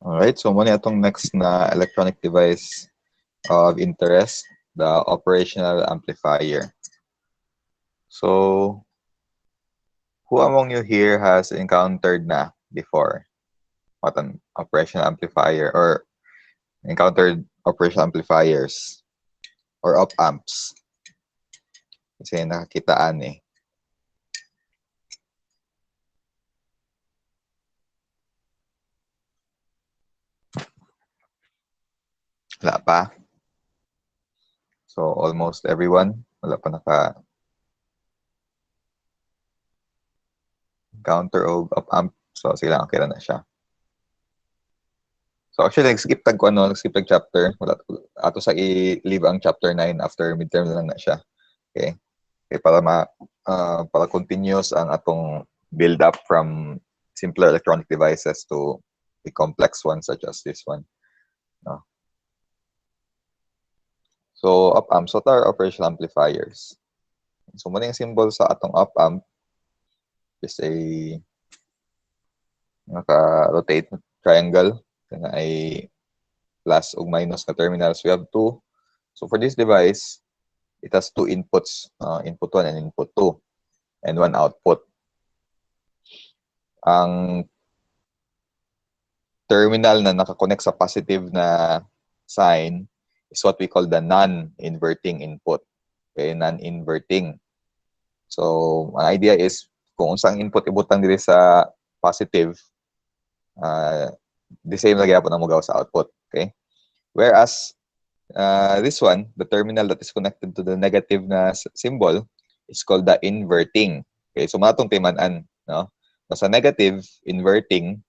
Alright, so muna itong next na electronic device of interest, the operational amplifier. So, who among you here has encountered na before what an operational amplifier or encountered operational amplifiers or op amps? Kasi nakakitaan eh. Wala pa. So, almost everyone, wala pa naka-encounter og op amp. So, sila ang kira na siya. So, actually, nag-skip tag chapter. Wala, ato sa i-leave ang chapter 9 after midterm lang na siya. Okay? Okay, para continuous ang atong build up from simpler electronic devices to the complex ones such as this one. No? So, op amps, what are operational amplifiers? So, muna yung symbol sa atong op amp is a naka-rotate triangle na ay plus o minus na terminals. We have two. So, for this device, it has two inputs, input 1 and input 2, and one output. Ang terminal na nakakonect sa positive na sign is what we call the non-inverting input. Okay, non-inverting. So, ang idea is, kung unsang input ibutang diri sa positive, the same lagi po na mugaw sa output. Okay? Whereas, this one, the terminal that is connected to the negative na symbol is called the inverting. Okay, so matong timanan, no? So, sa negative, inverting,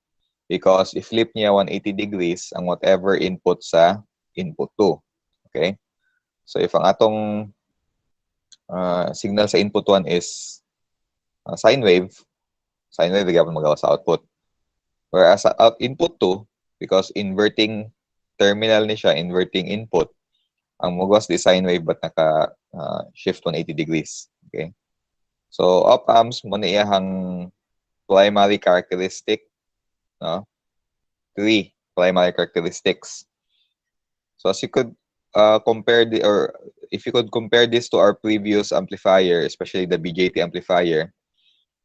because i-flip niya 180 degrees ang whatever input sa input 2. Okay? So, if ang atong signal sa input 1 is sine wave bigyan magawa sa output. Whereas sa input 2, because inverting terminal ni siya, inverting input, ang mugwas di sine wave but naka shift 180 degrees. Okay? So, op amps mo na iyahang primary characteristic, no? 3 primary characteristics. So, as you could compare if you could compare this to our previous amplifier, especially the BJT amplifier,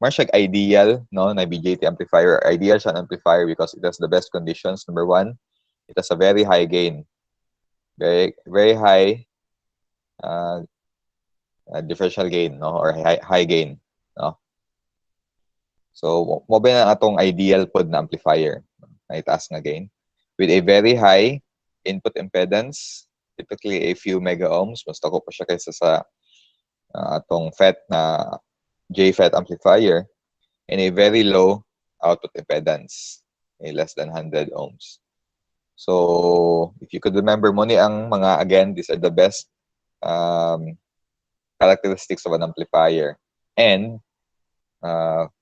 mas siya ideal, no, na BJT amplifier. Ideal siya amplifier because it has the best conditions. Number 1, it has a very high gain. Very high differential gain, no, or high gain, no. So, mo ba na atong ideal pod na amplifier na itaas nga gain with a very high input impedance, typically a few mega ohms, mas tako pa siya kaysa sa atong FET na JFET amplifier, and a very low output impedance, less than 100 ohms. So, if you could remember mo ni ang mga, again, these are the best characteristics of an amplifier. And,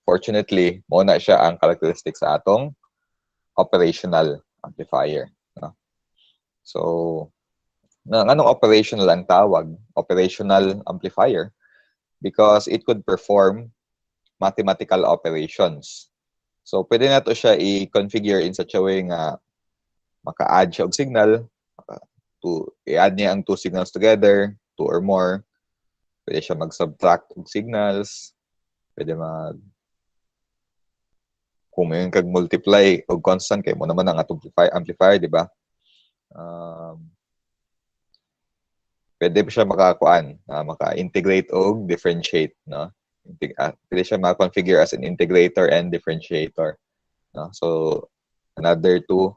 fortunately, muna siya ang characteristics sa atong operational amplifier. No? So, anong operational ang tawag? Operational amplifier, because it could perform mathematical operations. So, pwede na to siya i-configure in such a way nga maka-add siya og signal, i-add niya ang two signals together, 2 or more. Pwede siya mag-subtract og signals, pwede kung may kag-multiply og constant, kay mo naman ang atong amplifier, di ba? Pwede siya maka-integrate o differentiate, no? Pwede siya maka-configure as an integrator and differentiator, no? So, another two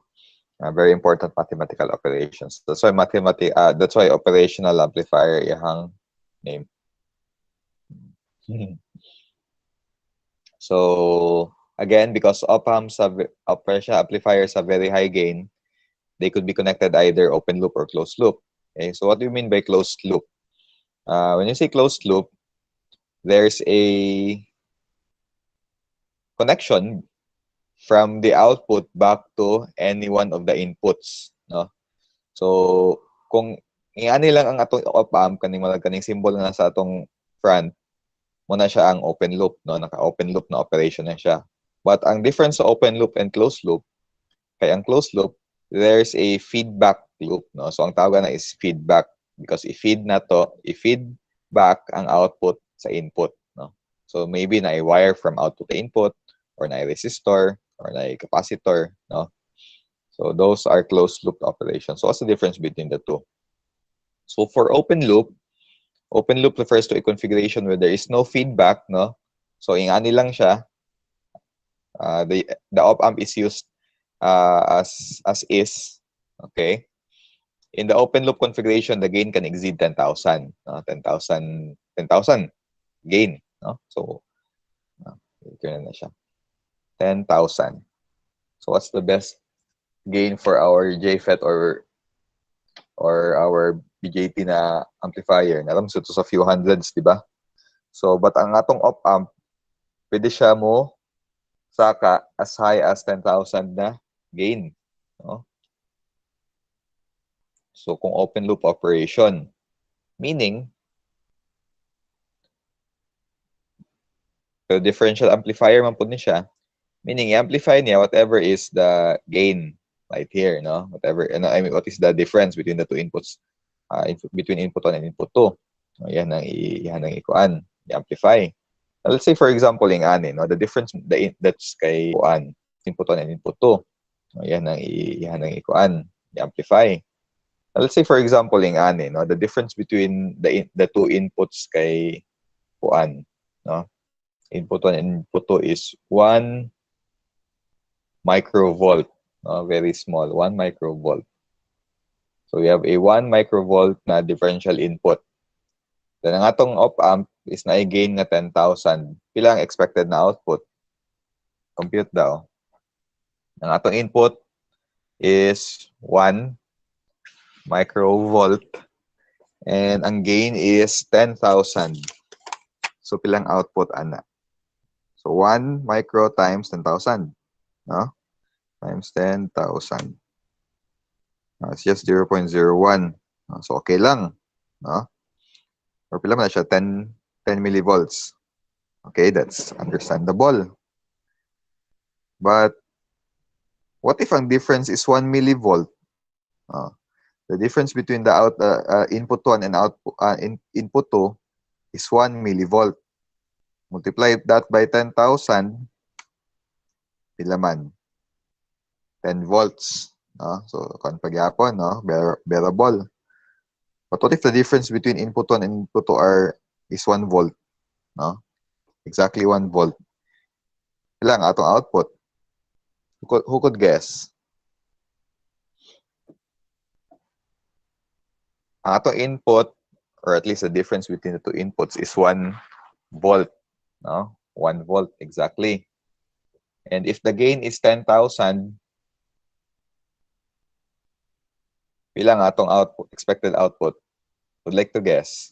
very important mathematical operations. That's why operational amplifier iyang name. So, again, because operational amplifiers have very high gain, they could be connected either open loop or closed loop. Okay, so what do you mean by closed loop? When you say closed loop, there's a connection from the output back to any one of the inputs, no? So, kung iani lang ang atong op amp kaning symbol na nasa atong front, muna siya ang open loop, no? Naka-open loop na operation na siya. But ang difference sa open loop and closed loop, Kaya ang closed loop, there's a feedback loop, no? So ang tawag na is feedback because i-feed back ang output sa input, no? So maybe na i-wire from output to input, or na resistor, or na capacitor, no? So those are closed loop operations. So what's the difference between the two? So for open loop refers to a configuration where there is no feedback, no? So ingani lang siya. The op-amp is used as is, okay? In the open loop configuration, the gain can exceed 10,000, no? 10,000 gain, no? So na siya. 10,000. So what's the best gain for our JFET or our BJT na amplifier? Alam so to sa few hundreds, di ba? So but ang atong op-amp, pwede siya mo saka as high as 10,000 na gain, no? So kung open loop operation, meaning the differential amplifier man po ni siya, meaning i-amplify niya whatever is the gain right here, no? Whatever, I mean, what is the difference between the two inputs, between input 1 and input 2. So, yan ang ikuan, i-amplify. Let's say for example, yung ani, no? The difference that's kay kuan, input 1 and input 2. So, yan ang ikuan, i-amplify. Let's say for example, yung ani, no? The difference between the two inputs kay kuan, no? Input 1 and input 2 is 1 microvolt, no? Very small, 1 microvolt. So we have a 1 microvolt na differential input. Then ang atong op-amp is na-gain nga 10,000. Pila ang expected na output? Compute daw. Ang atong input is 1 microvolt and ang gain is 10,000. So pilang output ana? So 1 micro times 10,000, no? Times 10,000. It's just 0.01. So okay lang, no? Or pila man siya 10 millivolts. Okay, that's understandable. But what if ang difference is 1 millivolt? The difference between the input 1 and input 2 is 1 millivolt. Multiply that by 10,000, pila man? 10 volts. No? So, kung pagyapon, no? Bearable. But what if the difference between input 1 and input 2 is 1 volt? No? Exactly 1 volt. Pila ang atong output? Who could guess? Ang atong input, or at least the difference between the two inputs, is 1 volt. No? 1 volt, exactly. And if the gain is 10,000, pila ang atong output, expected output? Would like to guess?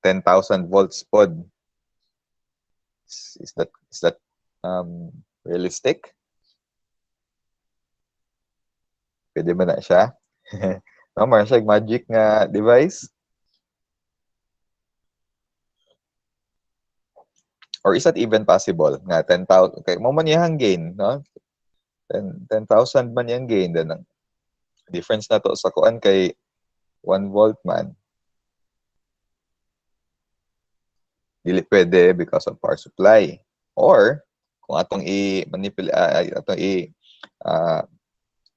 10,000 volts pod. Is that realistic? Pwede ba na siya? No, Marshall, magic nga device? Or is that even possible? Nga 10,000, kay mo man yang gain, no? 10,000 man yang gain, then ang difference na to sa kuan kay 1 volt man. Dili pwede because of power supply. Or kung atong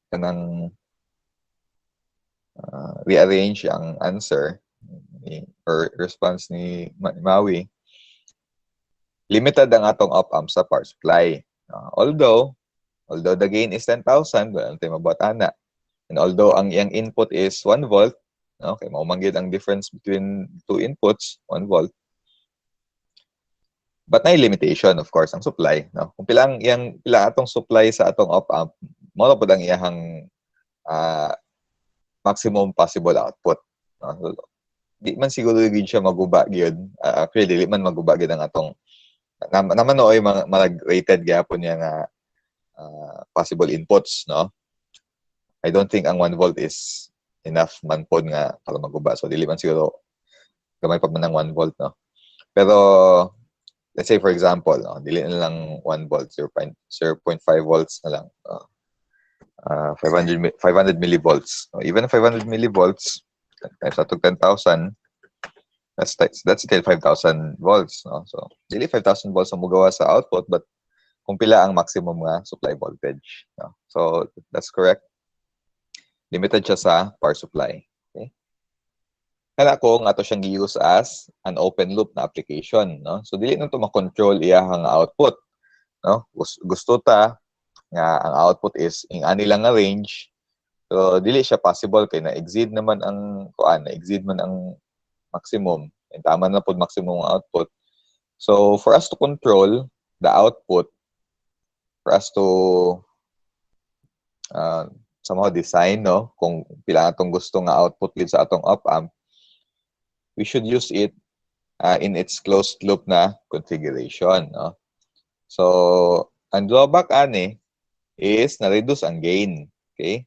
kanang rearrange ang answer or response ni Maui, limited ang atong op-amp sa power supply. Although the gain is 10,000, wala tayo mabuhat-ana. And although ang iyang input is 1 volt, okay, maumanggid ang difference between two inputs, 1 volt. But na limitation, of course, ang supply. No? Kung pila atong supply sa atong op-amp, mo po ang iyang maximum possible output. No? So, di man siguro gid siya maguba gyud. Actually, dili man maguba gyud ang atong naman nooy mag-rated gyapon niya nga possible inputs, no? I don't think ang 1 volt is enough man pod nga para maguba. So dili man siguro gamay pa man ng 1 volt, no? Pero let's say for example, dili na lang 1 volt, 0.5 volts na lang. 500 millivolts. Even 500 millivolts times atong 10,000, that's still 5,000 volts. No? So, dili 5,000 volts ang mugawa sa output, but kung pila ang maximum nga supply voltage. No? So, that's correct. Limited siya sa power supply. Okay? Kaya ko nga ito siyang gi-use as an open loop na application. No? So, dili na ito makontrol iyahang output. No? Gusto ta nga ang output is in ani lang nga range. So, dili siya possible kay na-exceed naman ang na-exceed man ang maximum. And tama na po maximum output. So, for us to control the output, for us to somehow design, no, kung pila atong gusto nga output gid sa atong op-amp, we should use it in its closed loop na configuration, no. So, ang drawback ani is na-reduce ang gain, okay?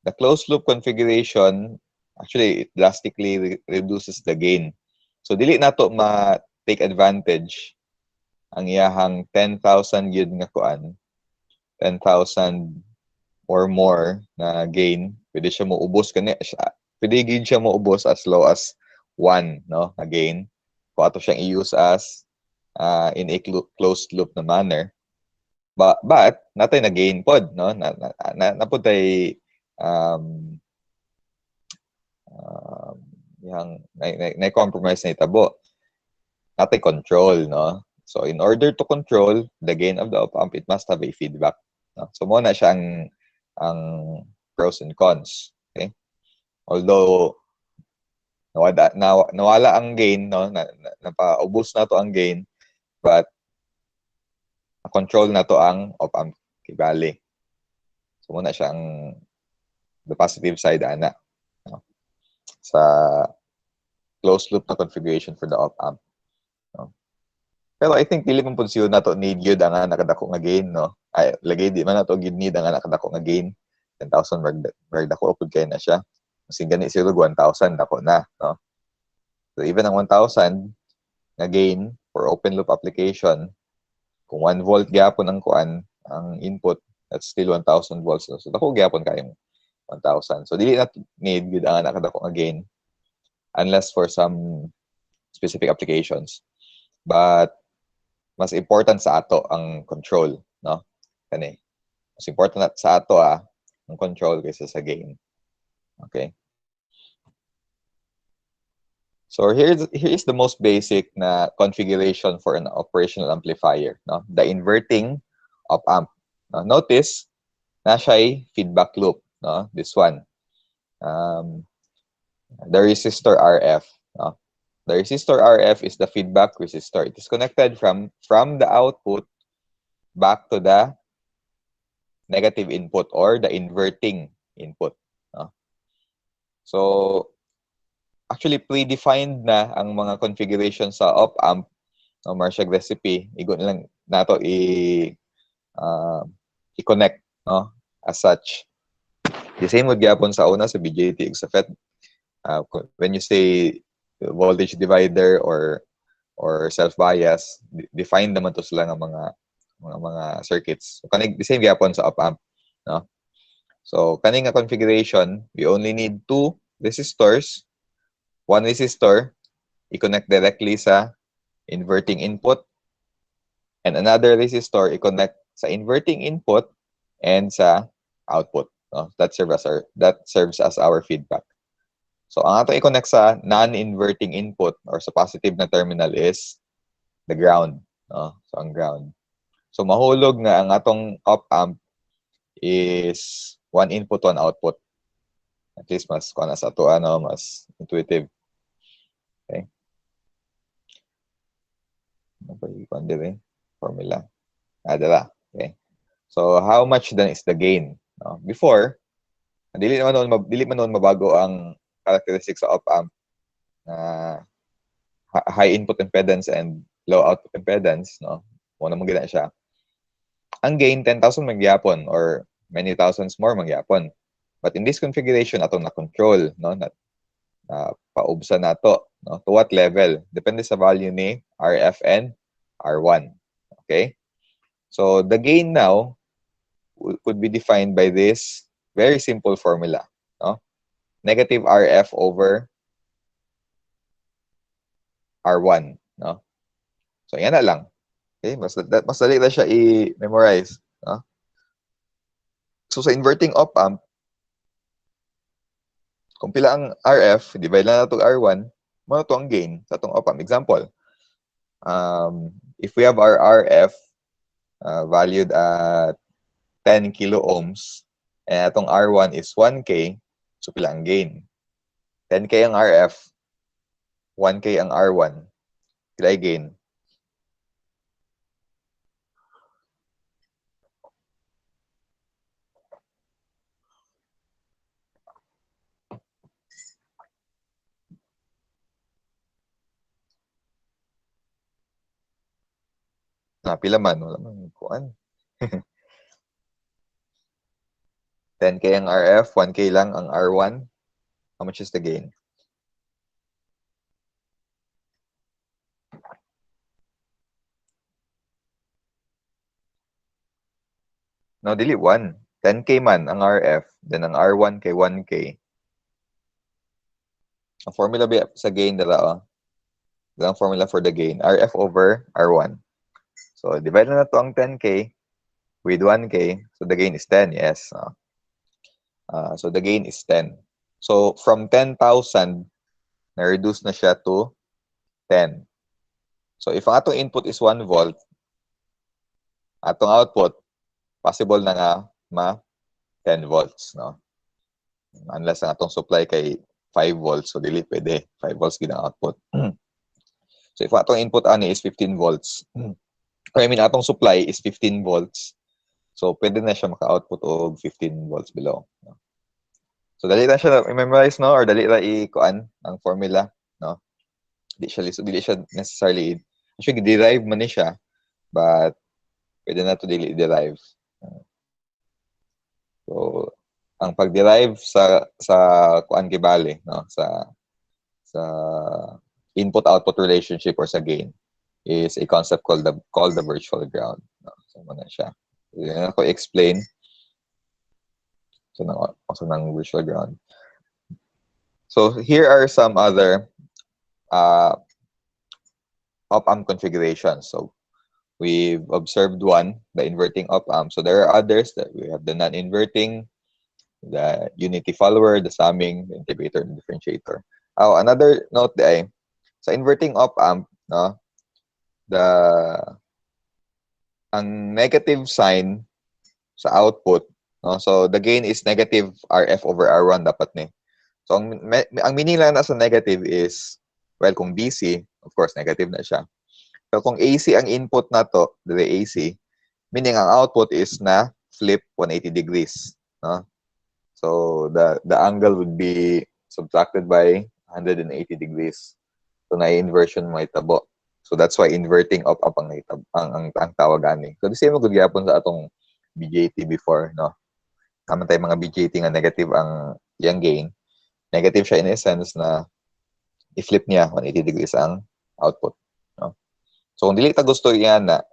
The closed loop configuration, actually, it drastically reduces the gain. So, dili nato ma-take advantage ang iyahang 10,000 yun nga 10,000 or more na gain. Pwede siya maubos pwede gid siya maubos as low as 1, no, na gain. Kung ato siyang i-use as in a closed loop na manner. But natay na gain pod, no, naputay yang na-compromise na itabo. Natay control, no. So in order to control the gain of the op-amp, it must have a feedback. No? So mo na siya ang pros and cons. Okay? Although nawala ang gain, no, napaubos na to ang gain, but control na to ang op-amp kibali. So muna siya ang the positive side ana, no? Sa closed loop na configuration for the op-amp. No? Pero I think dili man pud siya nato need gyud ang nakadako nga gain, no. Ay lagay di man nato gyud need ang nakadako nga gain. 10,000 mark dako pud kay na siya. Kasi gani siguro 1,000 dako na, no. So even ang 1,000 nga gain for open loop application, kung 1 volt gyapon ang input, that's still 1,000 volts. So dako gyapon kayong 1,000. So dili na need gyud ang nakadako nga gain unless for some specific applications. But mas important sa ato ang control, no? Kani. Mas important sa ato ang control kaysa sa gain. Okay? So here is the most basic na configuration for an operational amplifier, no? The inverting op-amp. Notice na siya feedback loop, no? This one. The resistor RF, no? The resistor RF is the feedback resistor. It is connected from the output back to the negative input or the inverting input. No? So, actually, predefined na ang mga configuration sa op-amp, no, Marshall recipe, igo na lang nato i-connect, no, as such. The same would gyapon sa una sa BJT ug sa FET. When you say voltage divider or self-bias, defined naman to sila nga mga circuits. So kaning the same gyapon sa op-amp, no? So kaning nga configuration, we only need 2 resistors. 1 resistor i-connect directly sa inverting input, and another resistor i-connect sa inverting input and sa output, no? That serves as our feedback. So, ang ato i-connect sa non-inverting input or sa positive na terminal is the ground. No? So, ang ground. So, mahulog nga ang atong op-amp is 1 input, 1 output. At least mas sa ato, mas intuitive. Okay? Ano pa yung formula? Dala. Okay? So, how much then is the gain? No? Before, dili man noon mabago ang characteristics sa op-amp high input impedance and low output impedance, no? Muna mong gina siya. Ang gain 10,000 magyapon or many thousands more magyapon. But in this configuration atong na control, no, na paubsa nato, no, to what level depende sa value ni RF and R1. Okay? So the gain now could be defined by this very simple formula. No? Negative RF over R1. No? So yan na lang. Okay? Mas dali na siya i-memorize. No? So sa inverting op-amp, kung pila ang RF, divide lang na itong R1, mo ito ang gain sa itong op-amp. Example, if we have our RF valued at 10 kilo ohms, and itong R1 is 1K, so pila ang gain? 10K ang RF, 1K ang R1, pila ang gain? Pila man, wala man kuan. 10K ang RF, 1K lang ang R1. How much is the gain? No, dili 1. 10K man ang RF, then ang R1 kay 1K. Ang formula sa gain dala, oh. Ang formula for the gain, RF over R1. So, divide na to ang 10K with 1K. So, the gain is 10, yes. So, the gain is 10. So, from 10,000, na-reduce na siya to 10. So, if ang atong input is 1 volt, atong output, possible na nga ma 10 volts, no? Unless ang atong supply kay 5 volts, so dili pwede. 5 volts ginang output. So, if atong input ani is 15 volts, or I mean, atong supply is 15 volts, so pwede na siya maka-output og 15 volts below. No? So, dali na siya i-memorize, no? Or dali na i-kuan ang formula, no? Dili siya necessarily, actually, derive man ni siya, but pwede na to dili i-derive. So, ang pag-derive sa kuan gibali, no? Sa input-output relationship or sa gain is a concept called the virtual ground. No? So, muna siya. Yan ako explain. So, ng virtual ground. So, here are some other op-amp configurations. So, we've observed one, the inverting op-amp. So, there are others that we have the non-inverting, the unity follower, the summing, the integrator, and the differentiator. Another note ay, sa inverting op-amp, no, ang negative sign sa output, no, so the gain is negative RF over R1 dapat ni. So, ang meaning lang na sa negative is, well, kung DC, of course, negative na siya. So, kung AC ang input na to, the AC, meaning ang output is na flip 180 degrees. No? So, the angle would be subtracted by 180 degrees. So, na-inversion mo itabo. So, that's why inverting op-amp ang tawag ani. So, the same good gyapon sa atong BJT before, no? Tama tayo mga BJT nga negative ang yang gain. Negative siya in essence na i-flip niya 180 degrees ang output. No? So, kung dili ta gusto yan na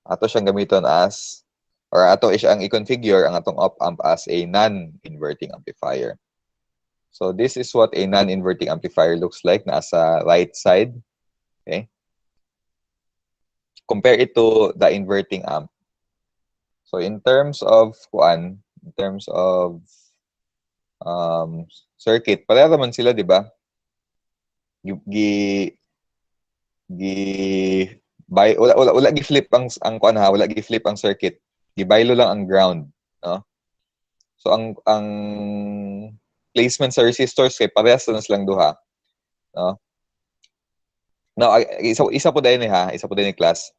ato siyang gamiton as, or ato siyang i-configure ang atong op-amp as a non-inverting amplifier. So, this is what a non-inverting amplifier looks like na sa right side. Okay? Compare it to the inverting amp. So, in terms of circuit, pareha naman sila, di ba? Wala gi-flip ang kuan ha, wala gi-flip ang circuit. Gibaylo lang ang ground, no? So ang placement sa resistors kay parehas na silang duha, no? Now, isa po din ha, isa po din ni class.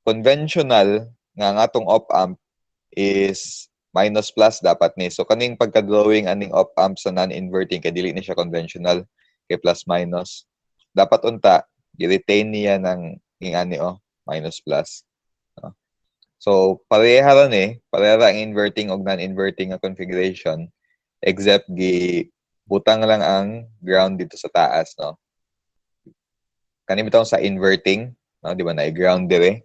Conventional nga ang atong op-amp is minus plus dapat ni. So kaning pagka-drawing aning op-amp sa non-inverting kay dili ni siya conventional kay plus minus. Dapat unta i-retain niya ng ani minus plus. No? So pareha ra ang inverting ug non-inverting nga configuration except butang lang ang ground dito sa taas, no. Kani bitaw sa inverting No? Di ba na i-ground dire?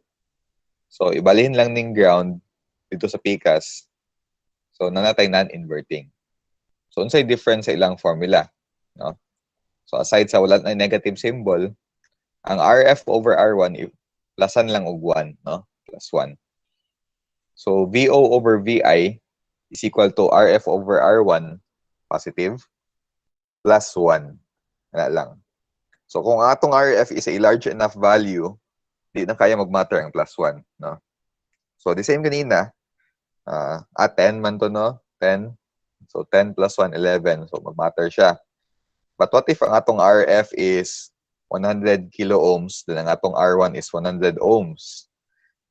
So, ibalhin lang ning ground dito sa PCAS. So, nanatay non-inverting. So, unsay difference sa ilang formula? No? So, aside sa wala na negative symbol, ang RF over R1, plusan lang og 1, no? Plus 1. So, VO over VI is equal to RF over R1, positive, plus 1. Wala lang. So, kung atong RF is a large enough value, di na kaya mag-matter ang plus 1, no? So, the same kanina, 10 man to, no? 10. So, 10 plus 1, 11. So, mag-matter siya. But what if ang atong RF is 100 kilo ohms, then ang atong R1 is 100 ohms?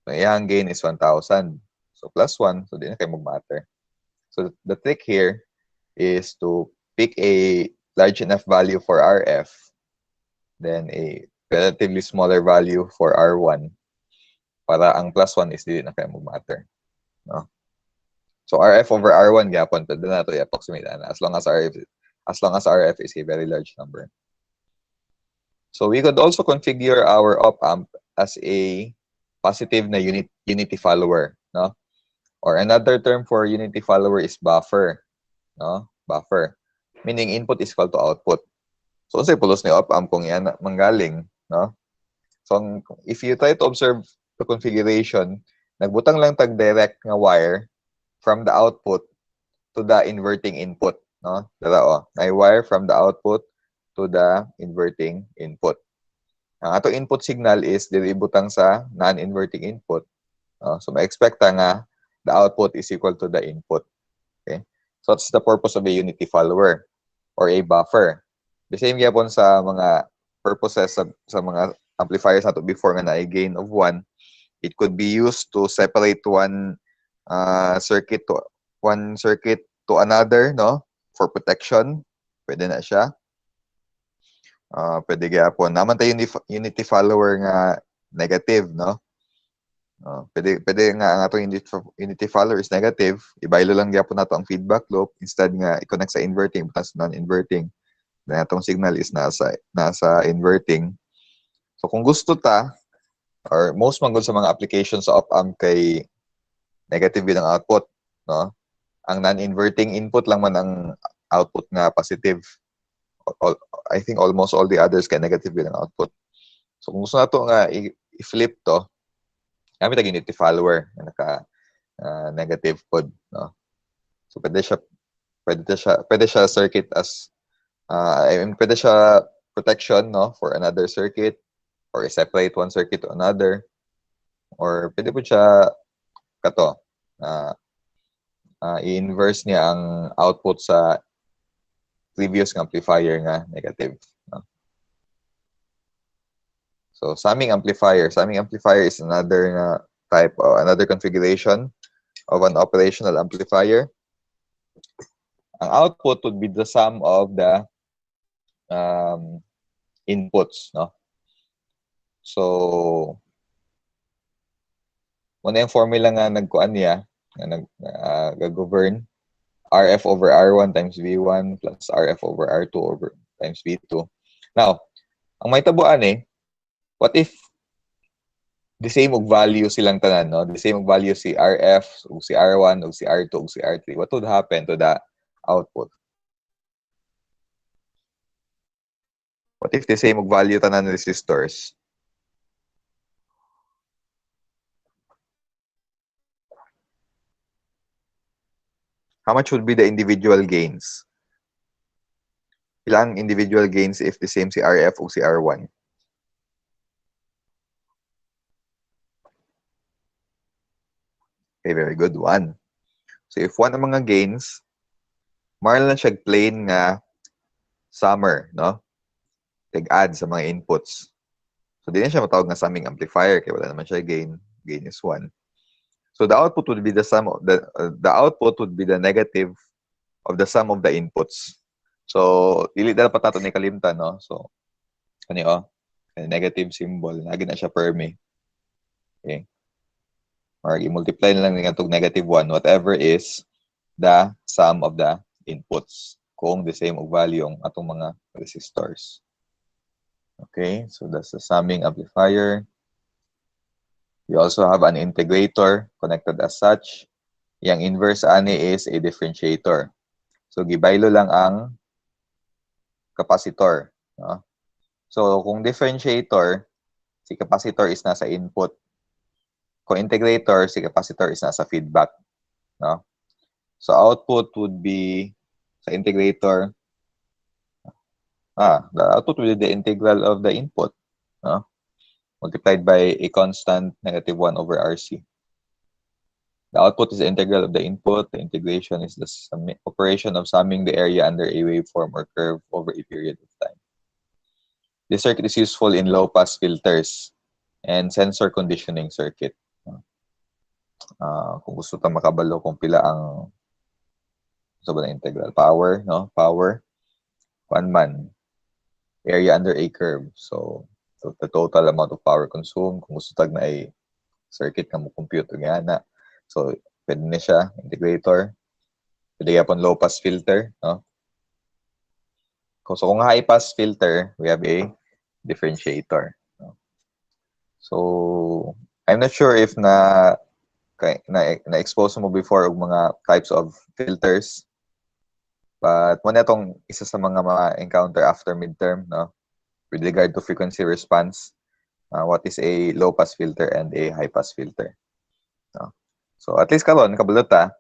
So, iyang gain is 1,000. So, plus 1, so di na kayo mag-matter. So, the trick here is to pick a large enough value for RF, then a relatively smaller value for R1, para ang plus 1 is di na kayo mag-matter. No? So, RF over R1, gyapon, pwede na ito i-approximate as long as RF is a very large number. So we could also configure our op-amp as a positive na unity follower, no? Or another term for unity follower is buffer, no? Buffer. Meaning input is equal to output. So unsay pulos ni op-amp kung yan manggaling, no? So if you try to observe the configuration, nagbutang lang tag direct nga wire from the output to the inverting input, no? Dala na wire from the output to the inverting input. Ang atong input signal is dili butang sa non-inverting input. So ma-expect nga the output is equal to the input. Okay? So that's the purpose of a unity follower or a buffer. The same gyapon sa mga purposes sa mga amplifiers nato before nga na gain of 1. It could be used to separate one circuit to another, no? For protection. Pwede na siya. Pwede gyapon. Naman tayo unity follower nga negative, no? Pwede nga ang atong unity follower is negative. Ibaylo lang gyapon nato ang feedback loop instead nga i-connect sa inverting butas non-inverting. Then atong signal is nasa inverting. So kung gusto ta, or most manggod sa mga applications sa op-amp kay negative yun ang output, no? Ang non-inverting input lang man ang output nga positive. I think almost all the others kay negative yun ang output. So kung gusto nato nga i-flip to, gamit ang unity follower na naka negative pod, no? So pwede siya circuit as pwede siya protection, no, for another circuit, or separate one circuit to another, or pwede po siya kato i-inverse niya ang output sa previous amplifier nga negative, no? So summing amplifier is another type or another configuration of an operational amplifier. Ang output would be the sum of the inputs, no? So muna yung formula nga nagkuan niya nga nag-govern RF over R1 times V1 plus RF over R2 times V2. Now, ang may tabuan what if the same og value silang tanan, no? The same og value si RF, o si R1, o si R2, o si R3. What would happen to the output? What if the same og value tanan resistors? How much would be the individual gains? Ilang individual gains if the same si RF o si R1? Okay, very good. 1. So if 1 ang mga gains, maral lang siya plain nga summer, no? Tag-add sa mga inputs. So di na siya matawag nga summing amplifier kaya wala naman siya gain. Gain is 1. So the output would be the sum of the output would be the negative of the sum of the inputs. So dili dapat nato ni kalimtan, no? So ano negative symbol, lagi na siya permi. Okay. Or i-multiply na lang nga itong negative 1, whatever is the sum of the inputs kung the same og value ang atong mga resistors. Okay, so that's the summing amplifier. You also have an integrator connected as such. Yang inverse ani is a differentiator. So gibaylo lang ang capacitor, no? So kung differentiator, si capacitor is nasa input. Kung integrator, si capacitor is nasa feedback, no? So output would be sa integrator, the output will be the integral of the input, no? Multiplied by a constant -1 over RC. The output is the integral of the input. The integration is the operation of summing the area under a waveform or curve over a period of time. This circuit is useful in low-pass filters and sensor conditioning circuit. Kung gusto ta makabalo kung pila ang na integral power, no? Power 1 man area under a curve. So the total amount of power consumed kung gusto tag na ay circuit nga mo compute nga na. So pwede na siya integrator. Pwede yapon low pass filter, no? So kung high pass filter, we have a differentiator, no? So I'm not sure if na-expose mo before og mga types of filters. But mo na itong isa sa mga encounter after midterm, no? With regard to frequency response, what is a low pass filter and a high pass filter, no? So at least karon kabalo ta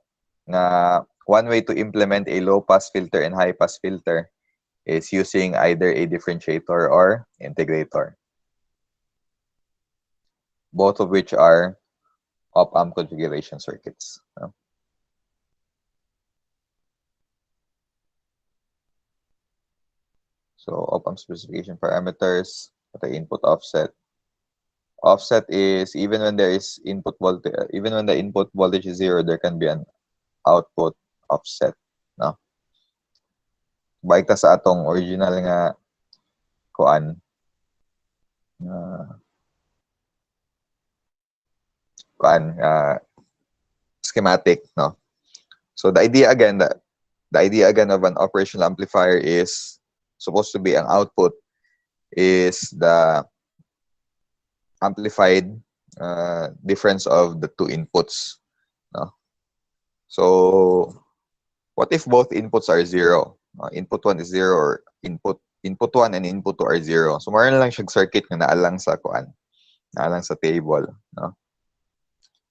nga one way to implement a low pass filter and high pass filter is using either a differentiator or integrator, both of which are op-amp configuration circuits, no? So op-amp specification parameters, the input offset. Offset is even when there is input voltage, even when the input voltage is 0, there can be an output offset, no? Baik ta sa atong original nga kuan schematic, no? So the idea again of an operational amplifier is supposed to be an output is the amplified difference of the two inputs, no? So what if both inputs are 0? Input 1 is 0 or input 1 and input 2 are 0. So mayroon lang siyang circuit nga naalang sa kuan, naalang sa table, no?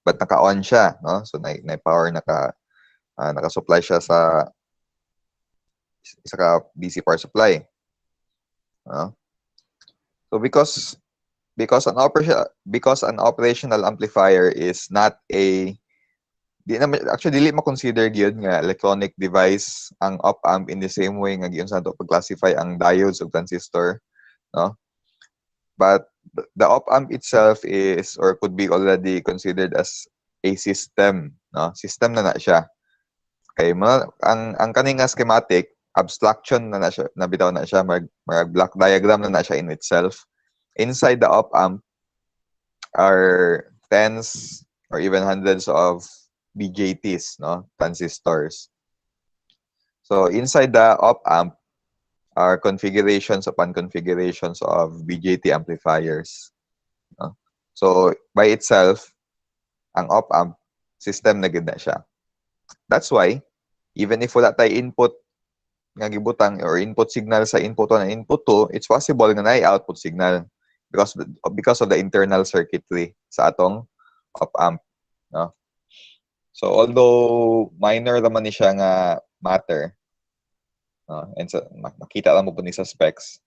But naka-on siya, no? So na power naka-supply siya sa isa ka DC power supply, no? So because an operational amplifier is not a dili ma-consider gyud nga electronic device ang op-amp in the same way nga giun sa pag-classify ang diodes ug transistor, no? But the op-amp itself is or could be already considered as a system, no? System na siya. Okay, ang kaning schematic abstraction na siya, nabitaw na siya, mag block diagram na siya in itself. Inside the op-amp are tens or even hundreds of BJTs, no? Transistors. So inside the op-amp are configurations upon configurations of BJT amplifiers, no? So by itself, ang op-amp system na gid na siya. That's why even if wala tay input nga gibutang or input signal sa input 1 and input 2, it's possible nga naay output signal because of the internal circuitry sa atong op-amp, no? So although minor naman ni siya nga matter, and so makita lang mo po ni sa specs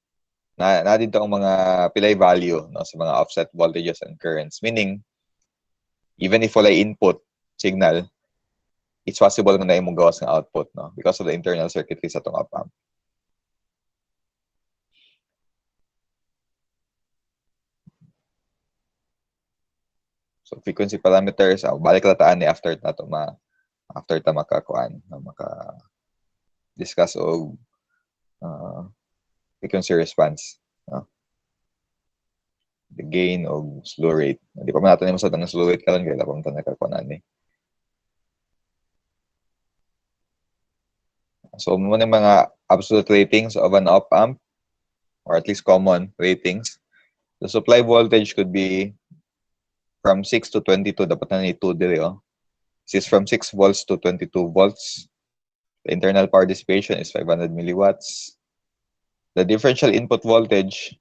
na dito ang mga pilay value, no, sa mga offset voltages and currents, meaning even if wala input signal, it's possible na imong gawas ng output, no, because of the internal circuitry sa atong op-amp. So frequency parameters, balik la taan ni after ta makakuan, maka-discuss og frequency response, no? The gain og slew rate. Di pa man natin yung masad ng slew rate karon kaya lapang ta nakakuan ni. So muna mga absolute ratings of an op-amp, or at least common ratings. The supply voltage could be from 6 to 22, dapat na ni 2 dili, oh. This is from 6 volts to 22 volts. The internal power dissipation is 500 milliwatts. The differential input voltage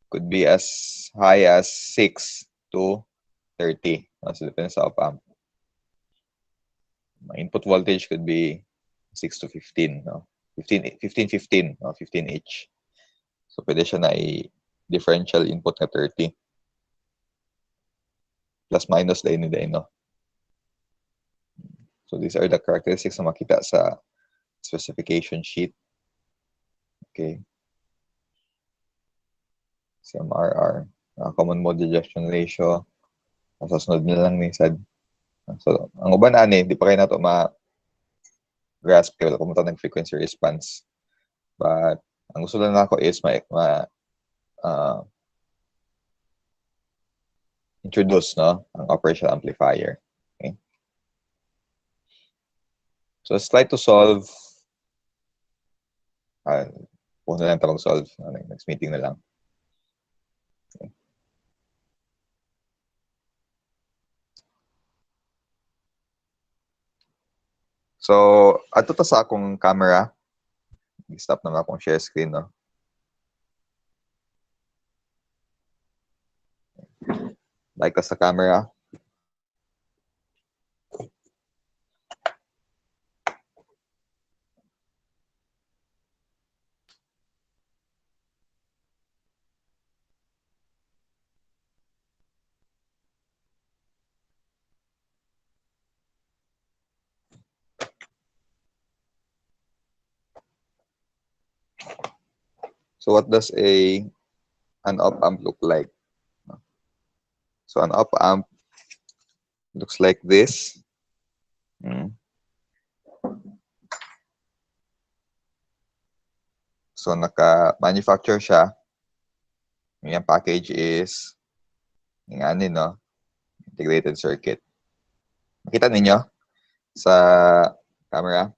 could be as high as 6 to 30. So depends sa op-amp. My input voltage could be 6 to 15, no? 15 each. So pwede siya na i-differential input na 30. Plus minus din ni no? So these are the characteristics na makita sa specification sheet. Okay. CMRR, common mode rejection ratio. Masasunod na lang ni Sad. So, ang uban ani, di pa kayo na ito ma-grasp kayo kung ito nag-frequency response. But, ang gusto lang ako is introduce, no, ang operational amplifier. Okay. So, let's try to solve. Kung na lang ito mag-solve. Next meeting na lang. Okay. So, ato ta sa akong camera. I-stop na akong share screen, no? Like ka sa camera. So what does an op-amp look like? So an op-amp looks like this. So naka-manufacture siya. Yung package is yung no? Integrated circuit. Makita ninyo sa camera?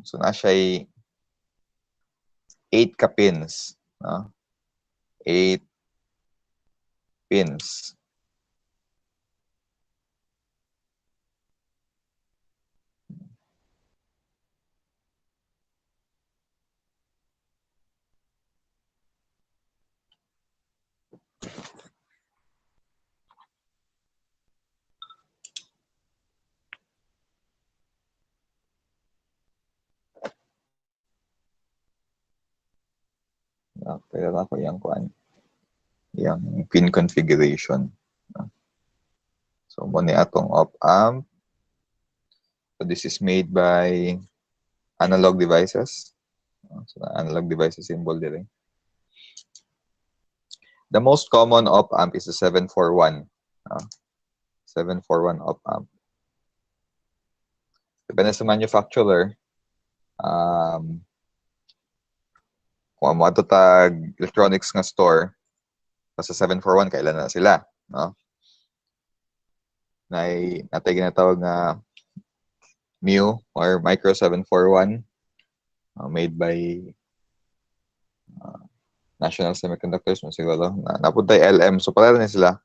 So na siya 8 ka pins, no? 8 pins. Kaya ako yung pin configuration. So muna atong op-amp. So this is made by Analog Devices. So Analog Devices symbol din. The most common op-amp is the 741. 741 op-amp. Depende sa manufacturer. Kung mo ato tag electronics nga store, sa 741 kailan na sila, no? Natay ginatawag nga MU or Micro 741 made by National Semiconductors siguro. Napunta LM. So pala na sila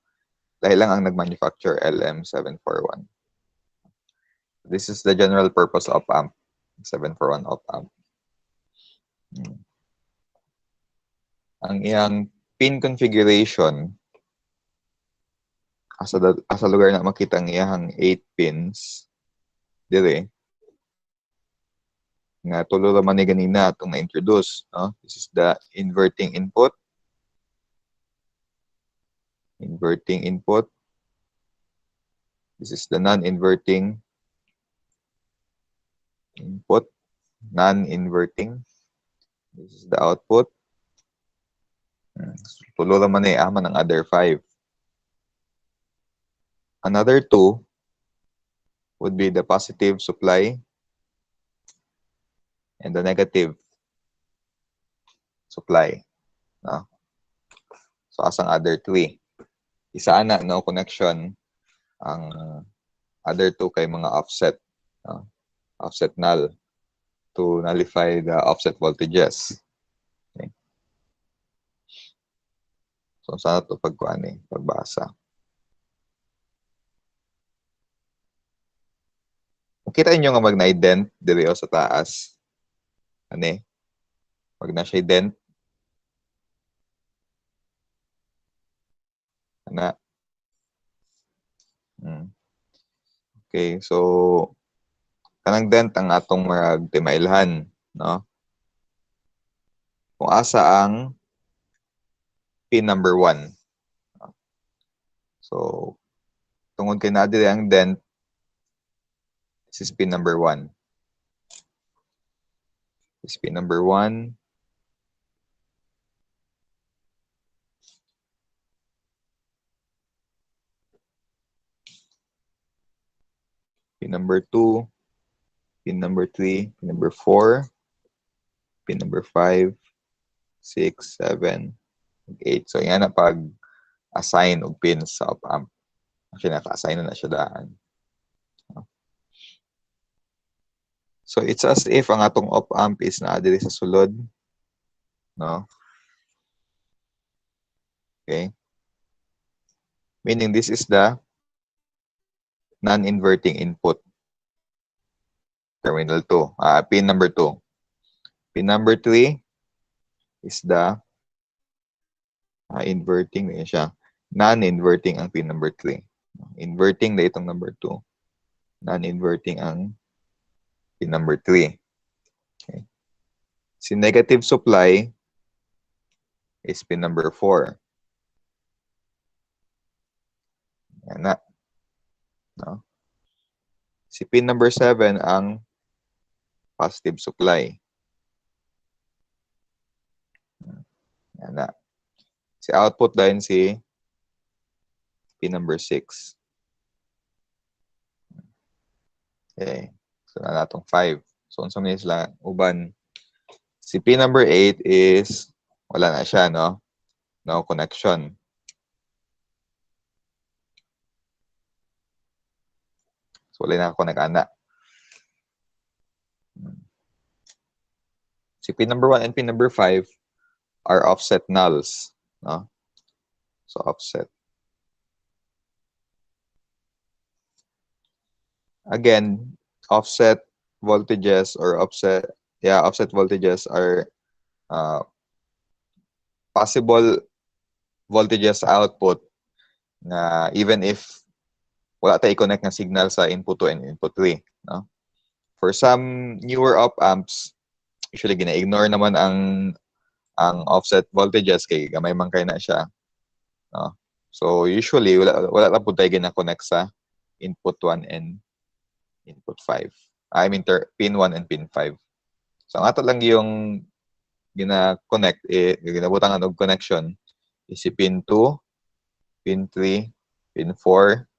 dahil lang ang nag-manufacture LM741. This is the general purpose op-amp. 741 op-amp. Ang iyang pin configuration asa lugar na makita ang iyang 8 pins dire nga tulo man ni ganina atong na-introduce, no? This is the inverting input. Inverting input. This is the non-inverting input. Non-inverting. This is the output. Tulo man ni aman ang other 5. Another 2 would be the positive supply and the negative supply. No? So, asang other 3. Isa na, no connection. Ang other 2 kay mga offset. No? Offset null. to nullify the offset voltages. Okay. So, sana ito pagbasa. Kita nyo nga mag-na-dent diri sa taas. Ano Pag na siya dent. Ana. Okay, so kanang dent ang atong timailhan, no? Kung asa ang pin number 1. So, tungod kay na diri ang dent, this is pin number 1. This is pin number 1. Pin number 2, pin number 3, pin number 4, pin number 5, 6, 7, 8. So, yan na pag-assign og pins sa op-amp. Actually, naka-assign na siya daan. So, it's as if ang atong op-amp is naa diri sa sulod. No? Okay? Meaning, this is the non-inverting input. Terminal 2. Pin number 2. Pin number 3 is the inverting na siya. Non-inverting ang pin number 3. Inverting na itong number 2. Non-inverting ang pin number 3. Okay. Si negative supply is pin number 4. Yan na. No? Si pin number 7 ang positive supply. Yan na. Si output dahil si pin number 6. Okay. So, na natong 5. So, unsa man sila uban. Si pin number 8 is wala na siya, no? No connection. So, wala na connect ana. Si pin number 1 and pin number 5 are offset nulls, no? So, offset. Again, offset voltages or offset voltages are possible voltages sa output na even if wala tayo i-connect ng signal sa input 2 and input 3, no? For some newer op-amps, usually gina-ignore naman ang offset voltages kay gamay man kay na siya, no? So usually wala lang pud tayo gina-connect sa input 1 and input 5. I mean pin 1 and pin 5. So ang ato lang yung gina-connect ginabutangan og connection is si pin 2, pin 3, pin 4,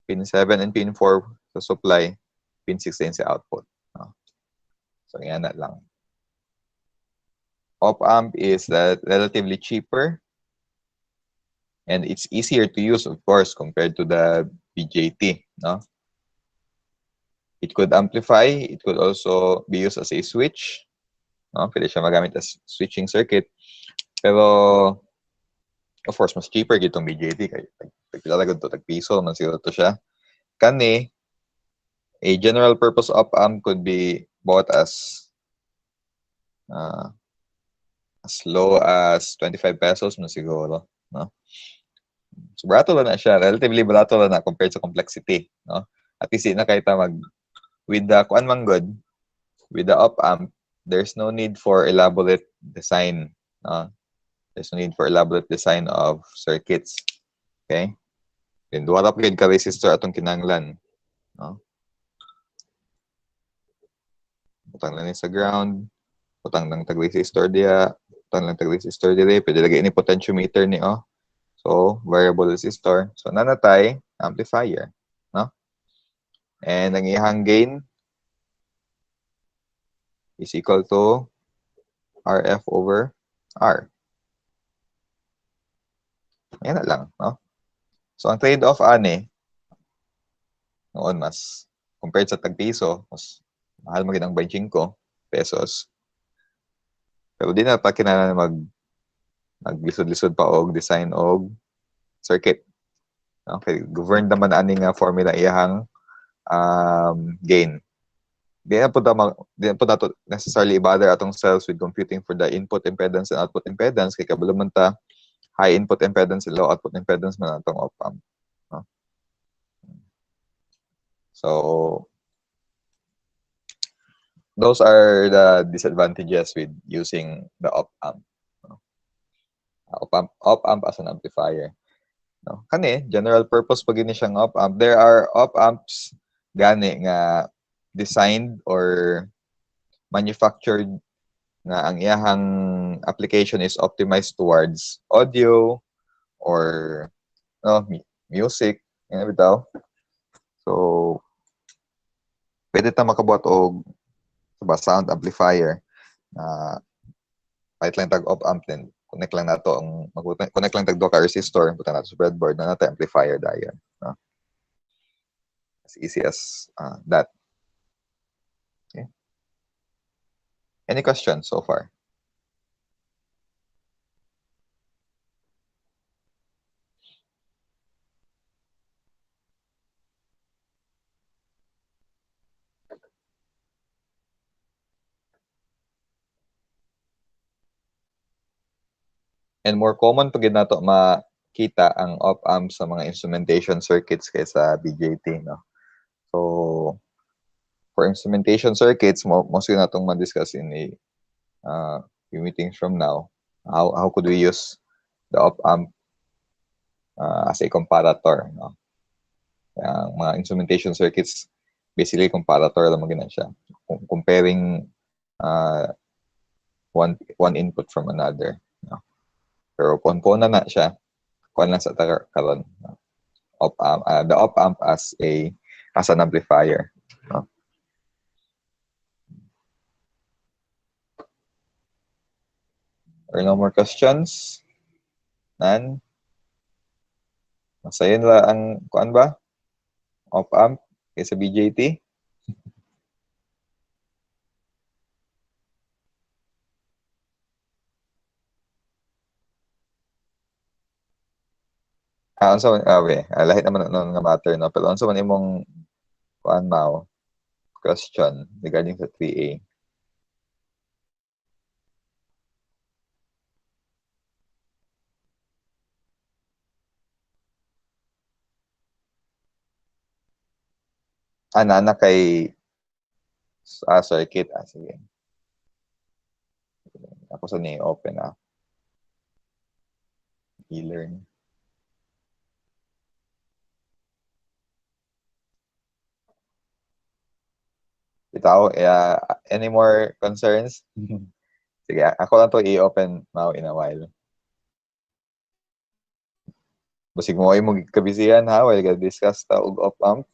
pin 7 and pin 4 sa supply, pin 6 din sa output, no? So yan na lang. Op-amp is relatively cheaper and it's easier to use, of course, compared to the BJT, no? It could amplify, it could also be used as a switch, no? Pwede siya magamit as switching circuit. Pero of course, mas cheaper gitong BJT kay tagpilagod to tagpiso man siguro to siya. Kani a general purpose op-amp could be bought as low as 25 pesos man siguro, no? So barato lang na siya, relatively barato lang na compared sa complexity, no? At least na kahit with the kuan man good, with the op-amp, there's no need for elaborate design, no? There's no need for elaborate design of circuits. Okay? Then duha ra gyud ka resistor atong kinahanglan, no? Butang lang ni sa ground, butang lang tag resistor diya, butang lang tag resistor dire, pwede lagay ni potentiometer ni So variable resistor. So nanatay amplifier, no? And ang ihang gain is equal to RF over R. Yan na lang, no? So ang trade-off ani noon mas compared sa tagpiso, mas mahal mo ginang 25. pesos. Pero di na pa kinahanglan maglisod-lisod pa og design og circuit. Okay, governed naman ani nga formula iyahang gain. Di na po nato necessarily bother atong cells with computing for the input impedance and output impedance kay kabalo man ta high input impedance and low output impedance man atong op-amp. No? So those are the disadvantages with using the op-amp. No? Op-amp as an amplifier. No? Kani, general purpose pag ini siyang op-amp. There are op-amps gani nga designed or manufactured nga ang iyahang application is optimized towards audio or music, bitaw. So pwede ta makabuhat og sound amplifier na kahit lang tag op-amp din connect lang nato ang connect lang tag duha ka resistor buta nato sa breadboard na nato amplifier dayon, no? As easy as that. Okay. Any questions so far? And more common pag nato makita ang op-amp sa mga instrumentation circuits kaysa BJT, no? So for instrumentation circuits, mostly natong ma-discuss in a few meetings from now. How could we use the op-amp as a comparator, no? Ang mga instrumentation circuits basically comparator lang magina siya. Comparing one input from another, no? Pero kung na siya, kuan lang sa karon, no? Op-amp, the op-amp as an amplifier, no? Or no more questions? Nan? Masayon la ang kuan ba? Op-amp kaysa BJT? Unsa man lahi naman nun nga matter, no? Pero unsa man imong kuan mao question regarding sa 3A? Na kay circuit. Sige. Ako sa ni open e-learn. Itaw, any more concerns? Sige, ako lang to i-open now in a while. Basig mo ay mo kabisihan ha, while ga-discuss ta og op-amp.